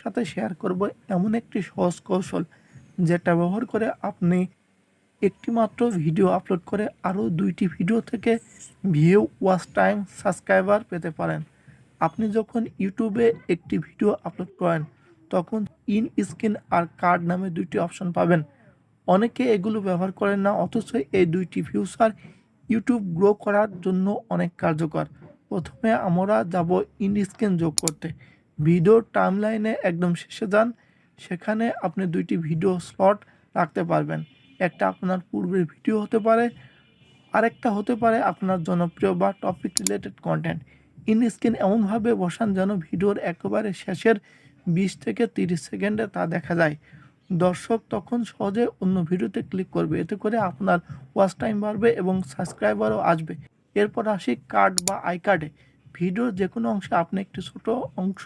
সাথে শেয়ার করব এমন একটি সহজ কৌশল যেটা ব্যবহার করে আপনি একটি মাত্র ভিডিও আপলোড করে আরও 2টি ভিডিও থেকে ভিউ, ওয়াচ টাইম, সাবস্ক্রাইবার পেতে পারেন। আপনি যখন ইউটিউবে একটি ভিডিও আপলোড করেন তখন ইন স্ক্রিন আর কার্ড নামে 2টি অপশন পাবেন। অনেকে এগুলো ব্যবহার করেন না, অথচ এই 2টি ফিউচার ইউটিউব গ্রো করার জন্য অনেক কার্যকর। প্রথমে আমরা যাব ইন স্ক্রিন যোগ করতে। ভিডিও টাইমলাইনে একদম শেষে যান, সেখানে আপনি 2টি ভিডিও স্লট রাখতে পারবেন। একটা আপনার পূর্বের ভিডিও হতে পারে, আরেকটা হতে পারে আপনার জনপ্রিয় বা topic related content. In screen এমনভাবে বসান যেন ভিডিওর একেবারে শেষের 20 থেকে 30 সেকেন্ডে তা দেখা যায়। দর্শক তখন সহজে অন্য ভিডিওতে ক্লিক করবে, এতে করে আপনার ওয়াচ টাইম বাড়বে এবং সাবস্ক্রাইবারও আসবে। এরপর আসি কার্ড বা আই কার্ডে। ভিডিওর যে কোনো অংশে আপনি একটি ছোট অংশ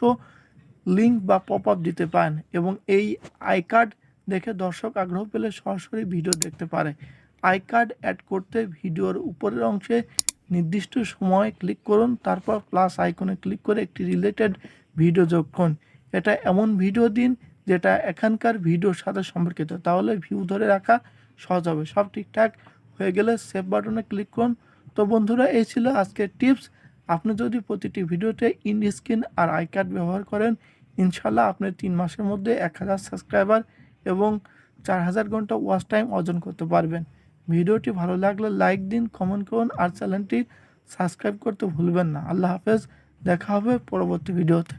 লিঙ্ক বা পপ আপ দিতে পারেন এবং এই আই কার্ড দেখে দর্শক আগ্রহ পেলে সরাসরি ভিডিও দেখতে পারে। আই কার্ড অ্যাড করতে ভিডিওর উপরের অংশে নির্দিষ্ট সময় ক্লিক করুন, তারপর প্লাস আইকনে ক্লিক করে একটি রিলেটেড ভিডিও যোগ করুন। এটা এমন ভিডিও দিন যেটা এখানকার ভিডিওর সাথে সম্পর্কিত, তাহলে ভিউ ধরে রাখা সহজ হবে। সব ঠিকঠাক হয়ে গেলে সেভ বাটনে ক্লিক করুন। তো বন্ধুরা, এই ছিল আজকের টিপস। আপনি যদি প্রতিটি ভিডিওতে ইন স্ক্রিন আর আই কার্ড ব্যবহার করেন, ইনশাল্লাহ আপনি 3 মাসের মধ্যে 1000 সাবস্ক্রাইবার এবং 4000 ঘন্টা ওয়াচ টাইম অর্জন করতে পারবেন। ভিডিওটি ভালো লাগলে লাইক দিন, কমেন্ট করুন আর চ্যানেলটি সাবস্ক্রাইব করতে ভুলবেন না। আল্লাহ হাফেজ, দেখা হবে পরবর্তী ভিডিওতে।